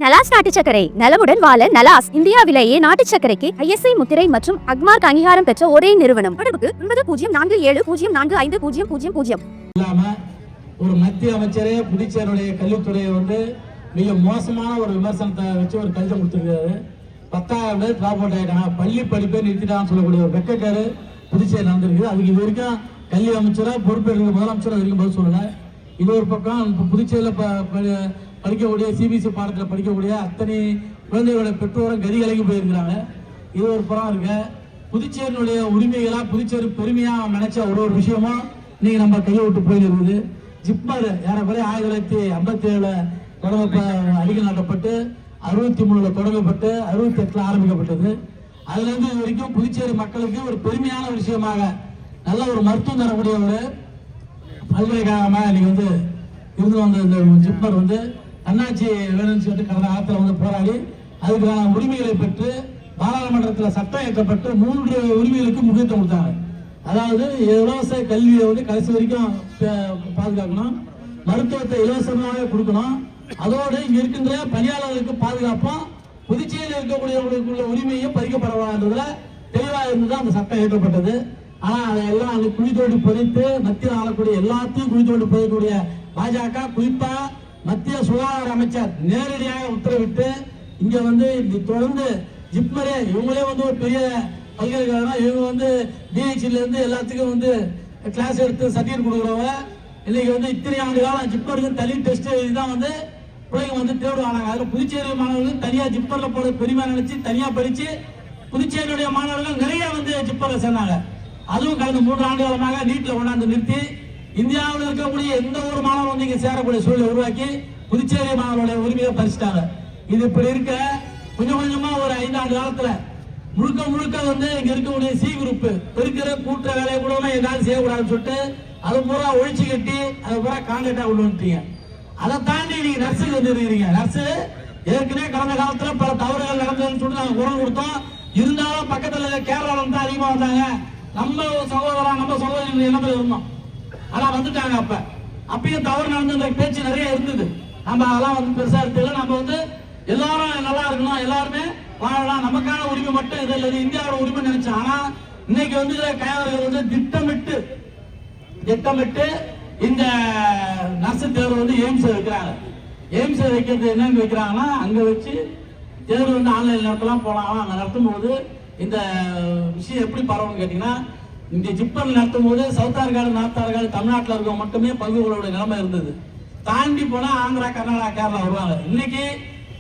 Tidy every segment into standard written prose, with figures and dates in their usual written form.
நலாஸ் நாட்டு சர்க்கரை நலமுடன் வாழ நலாஸ் இந்தியாவிலேயே நாட்டு சர்க்கரைக்கு ISI முத்திரை மற்றும் அக்மார்க் அங்கீகாரம் பெற்ற ஒரே நிறுவனம். தொடர்புக்கு 9047050000. இல்லாம ஒரு மத்திய அமைச்சரே புதுச்சேரியுடைய கல்வித்துறையை மிக மோசமான ஒரு விமர்சனத்தை வச்சு ஒரு கடிதம் கொடுத்திருக்காரு. 10,000 பேர் டிராப் அவுட் ஆயிட்டாங்க, பள்ளி படிப்பை நிறுத்திட்டான்னு சொல்லக்கூடிய ஒரு வெக்கக்காரு புதுச்சேரி நடந்திருக்கு. அதுக்கு இது வரைக்கும் கல்வி அமைச்சரா பொறுப்பேற்க முதலமைச்சர் வரைக்கும் பதில் சொல்லல. இது ஒரு பக்கம் புதுச்சேரியில் படிக்கக்கூடிய CBSE பாடத்தில் படிக்கக்கூடிய அத்தனை குழந்தைகளுடைய பெற்றோரும் கதி கலங்கி போயிருக்கிறாங்க. இது ஒரு புறம் இருக்கு. புதுச்சேரியினுடைய உரிமைகளா புதுச்சேரி பெருமையா நினைச்ச ஒரு விஷயமும் நீங்க நம்ம கையை விட்டு போயிருக்குது. ஜிப்மர் ஏறக்குறைய 1957 அடிக்கல் நாட்டப்பட்டு 63 தொடங்கப்பட்டு 68 ஆரம்பிக்கப்பட்டது. அதுல இருந்து இது வரைக்கும் புதுச்சேரி மக்களுக்கு ஒரு பெருமையான விஷயமாக நல்ல ஒரு மருத்துவம் தரக்கூடிய ஒரு பல்கலைக்கழகமாக இன்னைக்கு இருந்து வந்த இந்த ஜிப்மர் தன்னாட்சி வேணும்னு சொல்லிட்டு கடந்த காலத்தில் போராடி அதுக்கான உரிமைகளை பெற்று பாராளுமன்றத்தில் சட்டம் இயற்றப்பட்டு 3 உரிமைகளுக்கு முக்கியத்துவம் கொடுத்தாங்க. அதாவது இலவச கல்வியை கடைசி வரைக்கும் பாதுகாக்கணும், மருத்துவத்தை இலவசமாக கொடுக்கணும், அதோடு இங்க இருக்கின்ற பணியாளர்களுக்கு பாதுகாப்பும் புதுச்சேரியில் இருக்கக்கூடியவர்களுக்குள்ள உரிமையும் பறிக்கப்படவான்றதுல தெளிவாக இருந்துதான் அந்த சட்டம் இயற்றப்பட்டது. ஆனா அதையெல்லாம் குழி தோண்டி புதைத்து மத்தியில் ஆளக்கூடிய எல்லாத்தையும் குழி தோண்டி புதைக்கக்கூடிய பாஜக, குறிப்பா மத்திய சுகாதார அமைச்சர் நேரடியாக உத்தரவிட்டு இங்க தொடர்ந்து ஜிப்மரே இவங்களே ஒரு பெரிய பல்கலைக்கழகம், இவங்க DHல இருந்து எல்லாத்துக்கும் கிளாஸ் எடுத்து சர்டிபிகேட் கொடுக்குறவங்க. இன்னைக்கு இத்தனை ஆண்டு காலம் ஜிப்மருக்கு தனி டெஸ்ட் இதுதான் பிள்ளைங்க தேர்வு ஆனாங்க. அதுல புதுச்சேரி மாணவர்கள் தனியா ஜிப்மர்ல போட பெருமையா நினைச்சு தனியா படிச்சு புதுச்சேரியுடைய மாணவர்கள் நிறைய ஜிப்மர்ல சேர்ந்தாங்க. அதுவும் கடந்த 3 ஆண்டு காலமாக நீட்ல கொண்டாந்து நிறுத்தி இந்தியாவில் இருக்கக்கூடிய எந்த ஒரு மாணவரும் நீங்க சேரக்கூடிய சூழலை உருவாக்கி புதுச்சேரி மாணவர்களுடைய உரிமையை பறிச்சிட்டாங்க. இது இப்படி இருக்க கொஞ்சம் கொஞ்சமா ஒரு 5 ஆண்டு காலத்துல முழுக்க இங்க இருக்கக்கூடிய C குரூப் பெருக்கிற கூட்டுற வேலையை கூட ஏதாவது செய்யக்கூடாதுன்னு சொல்லிட்டு அதை பூரா ஒழிச்சு கட்டி அதை பூரா கான்ட்ராக்டா கொண்டு வந்துட்டீங்க. அதை தாண்டி நீங்க நர்ஸுக்கு வந்துருக்கீங்க. நர்ஸு ஏற்கனவே கடந்த காலத்துல பல தவறுகள் நடந்ததுன்னு சொல்லிட்டு நாங்க குரல் கொடுத்தோம். இருந்தாலும் பக்கத்துல கேரளால அதிகமா வந்தாங்க. நம்ம சகோதரர்கள் எண்ணத்துல இருந்தோம். ஆனா வந்துட்டாங்க. அப்பயும் தவறு நடந்த பேச்சு நிறைய இருந்தது. நம்ம அதெல்லாம் பெருசா எடுத்துல நம்ம எல்லாரும் நல்லா இருக்கணும், எல்லாருமே வாழலாம், நமக்கான உரிமை மட்டும் இது இல்லை, இந்தியாவோட உரிமை நினைச்சோம். ஆனா இன்னைக்கு கையாளர்கள் திட்டமிட்டு இந்த நர்ஸ் தேர்வு எய்ம்ஸ் வைக்கிறாங்க. எய்ம்ஸ் வைக்கிறது என்னன்னு வைக்கிறாங்கன்னா அங்க வச்சு தேர்வு ஆன்லைன் நடத்தலாம் போலாம். அங்க நடத்தும் போது இந்த விஷயம் எப்படி பரவும் கேட்டீங்கன்னா, இங்க ஜிப்மர் நடத்தும் போது சவுத் ஆர்காடு நார்த் ஆர்காடு தமிழ்நாட்டில் இருக்க மட்டுமே பல்கலைக்கழக நிலைமை இருந்தது. தாண்டி போனா ஆந்திரா, கர்நாடகா, கேரளா வருவாங்க. இன்னைக்கு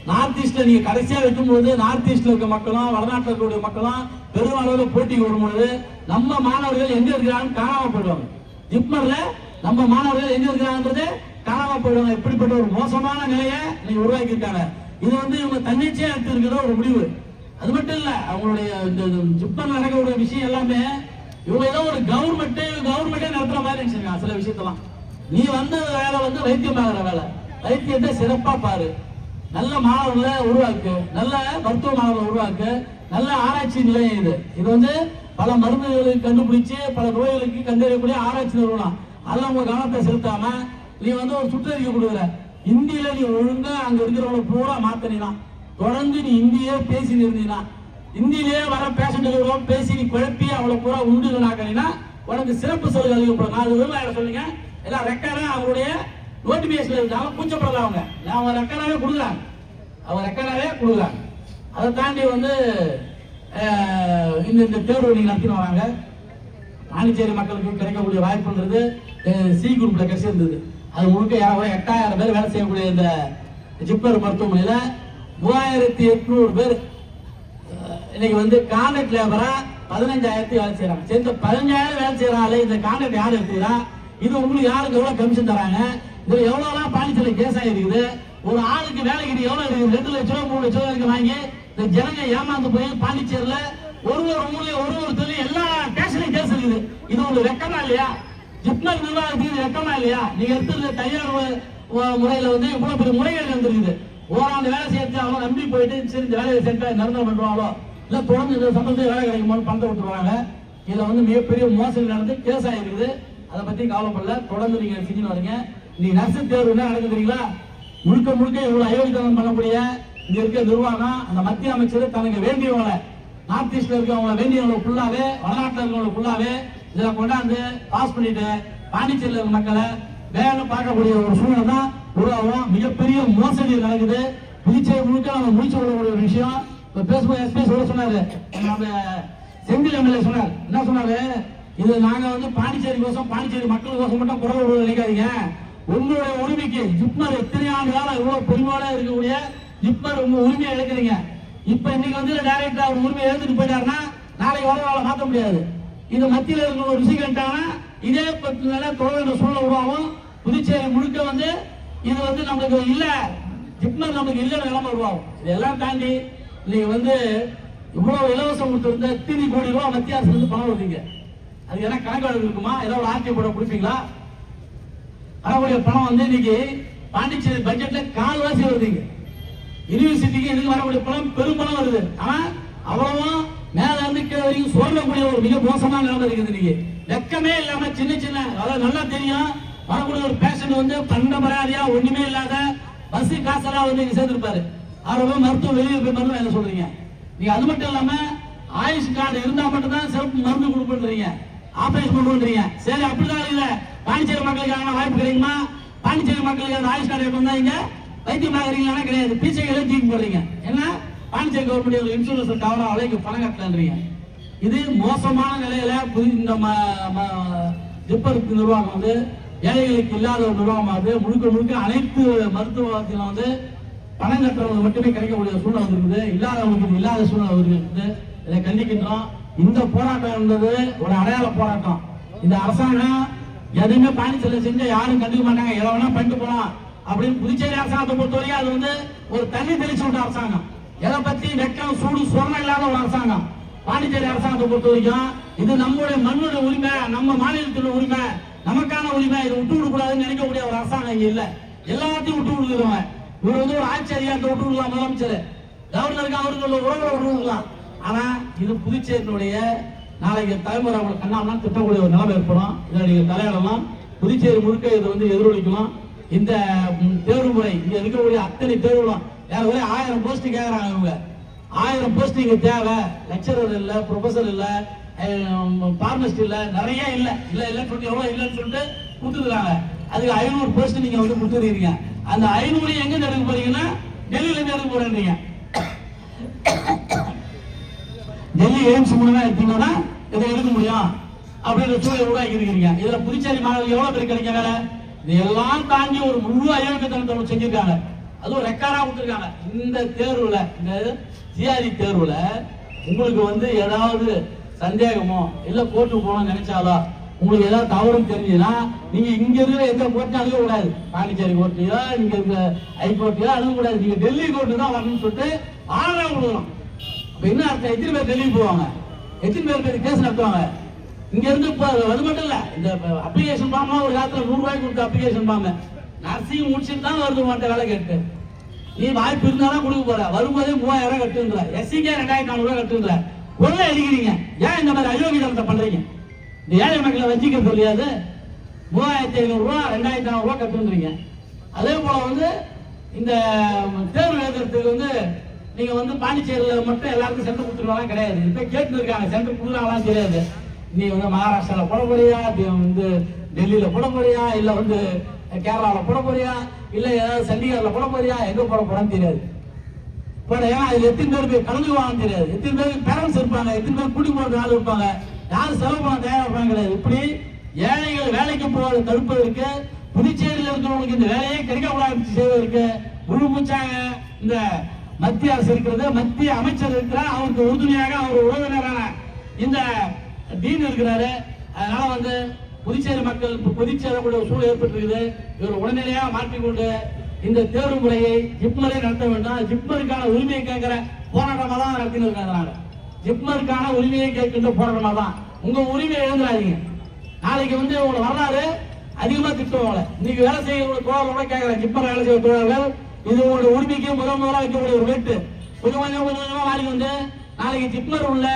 நார்த் ஈஸ்ட்ல நீங்க கடைசியா வைக்கும் போது நார்த் ஈஸ்ட்ல இருக்க மக்களும் வடநாட்டில் இருக்கக்கூடிய மக்களும் பெருமளவு போட்டிக்கு வரும்பொழுது நம்ம மாணவர்கள் எங்க இருக்கிறாங்கன்னு காணாம போயிடுவாங்க. ஜிப்மர்ல நம்ம மாணவர்கள் எங்க இருக்கிறாங்கன்றது காணாம போயிடுவாங்க. இப்படிப்பட்ட ஒரு மோசமான நிலையை நீங்க உருவாக்கி இருக்காங்க. இது இவங்க தன்னிச்சையா எடுத்திருக்கிற ஒரு முடிவு. அது மட்டும் இல்ல, அவங்களுடைய இந்த ஜிப்மர் நடக்கக்கூடிய விஷயம் எல்லாமே இவங்க ஏதோ ஒரு கவர்மெண்டே நடத்துற மாதிரி நினைச்சிருக்காங்க. சில விஷயத்தெல்லாம் நீ வந்த வேலை வைத்தியம் ஆகிற வேலை, வைத்தியத்தை சிறப்பா பாரு, நல்ல மாணவர்களை உருவாக்கு, நல்ல மருத்துவ மாணவர்களை உருவாக்கு, நல்ல ஆராய்ச்சி நிலையம் இது. இது பல மருந்துகளுக்கு கண்டுபிடிச்சு பல நோய்களுக்கு கண்டறியக்கூடிய ஆராய்ச்சி நிறுவனம். அதெல்லாம் உங்க கவனத்தை செலுத்தாம நீ ஒரு சுற்றறிக்கை கொடுக்குற. இந்தியில நீ ஒழுங்கா அங்க இருக்கிறவங்களை பூரா மாத்தினா, தொடர்ந்து நீ இந்தியே பேசி இருந்தீங்கன்னா, இந்தியிலேயே வர பேஷண்ட் பேசி நீ குழப்பி அவளை பூரா உண்டுனாக்கா உனக்கு சிறப்பு சலுகை அளிக்கப்படும். 4 விவசாயம் சொல்லுங்க, எல்லாம் ரெக்கார்டா அவங்களுடைய நோட்டிபிகேஷன் இருக்கு. அவங்க கூச்சப்படல, அவங்க ரெக்கார்டாவே கொடுக்குறாங்க. அதை தாண்டி இந்த தேர்வு நீங்க நடத்தின வராங்க. பாண்டிச்சேரி மக்களுக்கு கிடைக்கக்கூடிய வாய்ப்புன்றது C குரூப்ல கிடைச்சி இருந்தது. அது முழுக்க 8000 பேர் வேலை செய்யக்கூடிய இந்த ஜிப்மர் மருத்துவமனையில 3800 பேர் இன்னைக்கு கான்ட்ராக்ட் லேபரா 15,000 வேலை செய்யறாங்க. இந்த 15,000 வேலை செய்யறாங்க. இந்த கான்ட்ராக்ட் யார் எடுத்துக்கிறா? இது உங்களுக்கு யாருக்கு எவ்வளவு கமிஷன் தராங்க? இதுல எவ்வளவுலாம் பாண்டிச்சேரியில் கேஸ் ஆகிருக்குது? ஒரு ஆளுக்கு வேலைக்கு எவ்வளவு இருக்குது? 2 லட்சம் ரூபாய் 3 லட்சம் ரூபாய்க்கு வாங்கி இந்த ஜனங்க ஏமாந்து போய் பாண்டிச்சேரியில ஒரு ஊர்லயும் ஒரு தொழில் எல்லா ஸ்டேஷன்லயும் கேஸ் இருக்குது. இது உங்களுக்கு வெக்கமா இல்லையா? ஜிப்மர் நிர்வாகத்துக்கு வெக்கமா இல்லையா? நீங்க எடுத்துருக்க தயார் முறையில இவ்வளவு பெரிய முறைகள் வந்துருக்குது. ஓராண்டு வேலை சேர்த்து அவங்க நம்பி போயிட்டு சரி இந்த வேலையை சேர்த்தா நிரந்தரம் பண்ணுவாங்களோ இல்ல தொடர்ந்து இந்த சம்பளத்துக்கு வேலை கிடைக்குமோன்னு பணத்தை விட்டுருவாங்க. இதுல மிகப்பெரிய மோசடி நடந்து கேஸ் ஆகிருக்குது. அதை பத்தி கவலைப்படல, தொடர்ந்து நீங்க செஞ்சு வரீங்க. நீங்க நர்ஸ் தேர்வு என்ன நடக்குதுங்களா? முழுக்க இவ்வளவு அயோக்கியத்தனம் பண்ணக்கூடிய இங்க இருக்க நிர்வாகம் அந்த மத்திய அமைச்சர் தனக்கு வேண்டியவங்களை நார்த் ஈஸ்ட்ல இருக்கவங்களை வேண்டியவங்களை ஃபுல்லாவே வடநாட்டில் இருக்கவங்களை ஃபுல்லாவே இதுல கொண்டாந்து பாஸ் பண்ணிட்டு பாண்டிச்சேரியில் இருக்க மக்களை வேலை பார்க்கக்கூடிய ஒரு சூழ்நிலை தான் உருவாகும். மிகப்பெரிய மோசடி நடக்குது. புதுச்சேரி முழுக்க நம்ம முடிச்சு விடக்கூடிய ஒரு விஷயம். பேசும்போது எஸ்பி சொல்ல சொன்னாரு, நம்ம செந்தில் எம்எல்ஏ சொன்னார், என்ன சொன்னாரு, இது நாங்க வந்து பாண்டிச்சேரி கோசம் பாண்டிச்சேரி மக்கள் கோசம் மட்டும் குரல் விடுவது நினைக்காதீங்க. உங்களுடைய உரிமைக்கு ஜிப்மர் எத்தனை ஆண்டு காலம் இவ்வளவு பெருமையோட இருக்கக்கூடிய ஜிப்மர் உங்க உரிமையை இழக்கிறீங்க. இப்ப இன்னைக்கு வந்து டைரக்டா அவர் உரிமையை எழுந்துட்டு போயிட்டாருன்னா நாளைக்கு வரவால மாற்ற முடியாது. இது மத்தியில் இருக்கிற ஒரு விஷயம் கேட்டாங்கன்னா இதே தொடர்ந்து சூழ்நிலை உருவாகும். புதுச்சேரி முழுக்க வந்து இது வந்து நமக்கு இல்ல, ஜிப்மர் நமக்கு இல்லைன்னு நிலைமை உருவாகும். இதெல்லாம் தாண்டி நீங்க வந்து இவ்வளவு இலவசம் கொடுத்திருந்த எத்தனை கோடி ரூபாய் மத்திய அரசு வந்து பணம் வருவீங்க. அது என்ன கணக்கு இருக்குமா? ஏதாவது ஆர்டிஐ போட கொடுப்பீங்களா? வரக்கூடிய பணம் வந்து இன்னைக்கு பாண்டிச்சேரி பட்ஜெட்ல கால்வாசி வருதுங்க. யூனிவர்சிட்டிக்கு இதுக்கு வரக்கூடிய பணம் பெரும் பணம் வருது. ஆனா அவ்வளவும் மேல இருந்து கீழே வரைக்கும் சொல்லக்கூடிய ஒரு மிக மோசமான நிலைமை இருக்குது. இன்னைக்கு வெக்கமே இல்லாம சின்ன சின்ன, அதாவது நல்லா தெரியும் வரக்கூடிய ஒரு பேஷண்ட் வந்து பண்ட மரியாதையா ஒண்ணுமே இல்லாத பஸ் காசெல்லாம் வந்து இங்க சேர்த்திருப்பாரு. அவரை மருத்துவ வெளியே போய் மருந்து என்ன சொல்றீங்க நீங்க? அது மட்டும் இல்லாம ஆயுஷ் கார்டு இருந்தா மட்டும் தான் சிறப்பு மருந்து கொடுப்பீங்க, ஆபரேஷன் பண்ணுவீங்க. சரி, அப்படிதான் இல்ல. பாண்டிச்சேரி மக்களுக்கான வாய்ப்பு கிடைக்குமா? பாண்டிச்சேரி மக்களுக்கு அந்த ஆயுஷ் கார்டு வந்தா இங்க வைத்தியம் ஆகிறீங்களா? கிடையாது. பிச்சைகளை தூக்கி போடுறீங்க. என்ன பாண்டிச்சேரி கவர்மெண்ட் இன்சூரன்ஸ் கவனம் அலைக்கு பணம் கட்டலன்றீங்க. இது மோசமான நிலையில இந்த ஜிப்மர் நிர்வாகம் வந்து ஏழைகளுக்கு இல்லாத ஒரு நிர்வாகமாகுது. முழுக்க முழுக்க அனைத்து மருத்துவத்திலும் வந்து பணம் கட்டுறவங்க மட்டுமே கிடைக்கக்கூடிய சூழ்நிலை இருக்குது. இல்லாதவங்களுக்கு இல்லாத சூழ்நிலை இருக்குது. இதை கண்டிக்கின்றோம். இந்த போராட்டம் என்பது ஒரு அடையாள போராட்டம். இந்த அரசாங்கம் எதுவுமே பாண்டிச்சேரியில் செஞ்ச யாரும் கண்டுக்க மாட்டாங்க, எதை வேணா பண்ணிட்டு போலாம் அப்படின்னு புதுச்சேரி அரசாங்கத்தை பொறுத்தவரைக்கும் அது வந்து ஒரு தண்ணி தெளிச்சு விட்ட அரசாங்கம். எதை பத்தி வெக்கம் சூடு சொரணம் இல்லாத ஒரு அரசாங்கம் பாண்டிச்சேரி அரசாங்கத்தை பொறுத்த வரைக்கும். இது நம்முடைய மண்ணுடைய உரிமை, நம்ம மாநிலத்தோட உரிமை, நமக்கான உரிமை. இதை விட்டு விடக்கூடாதுன்னு நினைக்கக்கூடிய ஒரு அரசாங்கம் இங்க இல்ல. எல்லாத்தையும் விட்டு விடுக்கிறவங்க. இவர் வந்து ஒரு ஆட்சி அதிகாரத்தை விட்டு விடலாம், முதலமைச்சர் கவர்னருக்கு அவருக்கு உறவுகளை விட்டு விடலாம். ஆனா இது புதுச்சேரியினுடைய நாளைக்கு தலைமுறை அவங்க கண்ணாமலாம் திட்டக்கூடிய ஒரு நிலைமை ஏற்படும். இதை நீங்க தலையிடலாம். புதுச்சேரி முழுக்க இதை வந்து எதிரொலிக்கலாம். இந்த தேர்வு முறை இங்க இருக்கக்கூடிய அத்தனை தேர்வுகளும் யாரும் 1000 போஸ்ட் கேட்கறாங்க. இவங்க 1000 போஸ்ட் இங்க தேவை. லெக்சரர் இல்ல, ப்ரொஃபசர் இல்ல, பார்மசிஸ்ட் இல்ல, நிறைய இல்ல இல்ல இல்ல சொல்லிட்டு எவ்வளவு இல்லைன்னு சொல்லிட்டு கொடுத்துருக்காங்க. அதுக்கு 500 போஸ்ட் நீங்க வந்து கொடுத்துருக்கீங்க. அந்த 500 எங்க எடுக்க போறீங்கன்னா டெல்லியில இருந்து எடுக்க போறேன்றீங்க. டெல்லி எய்ம்ஸ் மூலமா எடுத்தீங்கன்னா இதை எடுக்க முடியும் அப்படின்ற சூழலை உருவாக்கி இருக்கிறீங்க. இதுல புதுச்சேரி மாணவர்கள் எவ்வளவு பேர் கிடைக்க வேலை? இதெல்லாம் தாண்டி ஒரு முழு அயோக்கியத்தனத்தை செஞ்சிருக்காங்க. அதுவும் ரெக்கார்டா கொடுத்துருக்காங்க. இந்த தேர்வுல, இந்த ஜிஆர்இ தேர்வுல உங்களுக்கு வந்து ஏதாவது சந்தேகமோ இல்ல கோர்ட்டுக்கு போகணும்னு நினைச்சாலோ உங்களுக்கு ஏதாவது தவறுன்னு தெரிஞ்சுன்னா நீங்க இங்க இருக்கிற எந்த கோர்ட்டும் அணுக கூடாது. பாண்டிச்சேரி கோர்ட்டையோ இங்க இருக்க ஹைகோர்ட்டையோ அணுக கூடாது. நீங்க டெல்லி கோர்ட்டு தான் வரணும்னு சொல்லிட்டு ஆர்டர் கொடுக்கணும். அப்ப என்ன அர்த்தம்? எத்தனை பேர் டெல்லிக்கு போவாங்க? எத்தனை பேர் கேஸ் நடத்துவாங்க? இங்க இருந்து அது மட்டும் இல்ல, இந்த அப்ளிகேஷன் ஃபார்ம் ஒரு காலத்துல 100 ரூபாய்க்கு கொடுத்த அப்ளிகேஷன் ஃபார்ம் நர்சிங் முடிச்சுட்டு தான் வருது மாட்ட வேலை கேட்டு. நீ வாய்ப்பு இருந்தாலும் கொடுக்க போற, வரும்போதே 3000 கட்டுன்ற, எஸ்சிக்கே 2400 ரூபாய் கட்டுன்ற, கொள்ளை அடிக்கிறீங்க. ஏன் இந்த மாதிரி அயோக்கியத்தனத்தை பண்றீங்க? இந்த ஏழை மக்களை வச்சிக்கிறது தெரியாது. 3500 ரூபாய் 2400 ரூபாய் கட்டுன்றீங்க. அதே போல வந்து இந்த தேர்வு எழுதுறதுக்கு வந்து நீங்க வந்து பாண்டிச்சேரியில மட்டும் எல்லாருக்கும் சென்டர் கொடுத்துருவாங்க கிடையாது. இப்ப கேட்டு இருக்காங்க, சென்டர் கொடுக்குறாங்களாம் தெரியாது. நீ வந்து மகாராஷ்டிரால போட போறியா, வந்து டெல்லியில போட போறியா, இல்ல வந்து கேரளால போட போறியா, இல்ல ஏதாவது சண்டிகர்ல போட போறியா, எங்க போட போறான்னு தெரியாது. ஏன்னா அதுல எத்தனை பேர் போய் கலந்துக்குவாங்கன்னு தெரியாது. எத்தனை பேருக்கு பேரண்ட்ஸ் இருப்பாங்க, எத்தனை பேர் கூட்டி போறது ஆள் இருப்பாங்க, யாரும் செலவு பண்ண தயாரிப்பாங்க கிடையாது. இப்படி ஏழைகள் வேலைக்கு போவதை தடுப்பதற்கு, புதுச்சேரியில் இருக்கிறவங்களுக்கு இந்த வேலையே கிடைக்கக்கூடாது செய்வதற்கு முழு மூச்சாக இந்த மத்திய அரசு இருக்கிறது. மத்திய அமைச்சர் இருக்கிறார், அவருக்கு உறுதுணையாக அவர் உறவினரான இந்த டீன் இருக்கிறாரு. அதனால வந்து புதுச்சேரி மக்கள் புதுச்சேரக்கூடிய சூழல் ஏற்பட்டிருக்குது. இவர் உடனடியாக மாற்றிக்கொண்டு இந்த தேர்வு முறையை ஜிப்மரை நடத்த வேண்டாம். ஜிப்மருக்கான உரிமையை கேட்கிற போராட்டமா தான் நடத்தின்னு இருக்காங்க. ஜிப்மருக்கான உரிமையை கேட்கின்ற போராட்டமா தான். உங்க உரிமையை எழுந்துடாதீங்க. நாளைக்கு வந்து உங்களை வரலாறு அதிகமா திட்டுவாங்க. இன்னைக்கு வேலை செய்யக்கூடிய தோழர்களோட கேட்கிறேன், ஜிப்மர் வேலை செய்ய தோழர்கள், இது உங்களுடைய உரிமைக்கு முதல்ல வைக்கக்கூடிய ஒரு வெட்டு. கொஞ்சம் கொஞ்சமா மாறி வந்து நாளைக்கு ஜிப்மர் உள்ள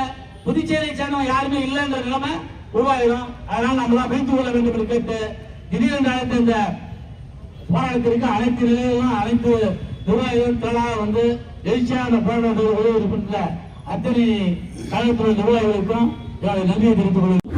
புதுச்சேரியை சேர்ந்தவங்க யாருமே இல்லைன்ற நிலைமை உருவாயிடும். அதனால நம்மளாம் வைத்துக் கொள்ள வேண்டும் என்று கேட்டு திடீரென்று அழைத்த இந்த போராட்டத்திற்கு அனைத்து நிலையிலும் அனைத்து நிர்வாகிகள் தலா வந்து எழுச்சியா அந்த போராட்டத்தில் உதவி இருக்கின்ற அத்தனை கழகத்துறை நிர்வாகிகளுக்கும் நன்றியை தெரிவித்துக் கொள்கிறேன்.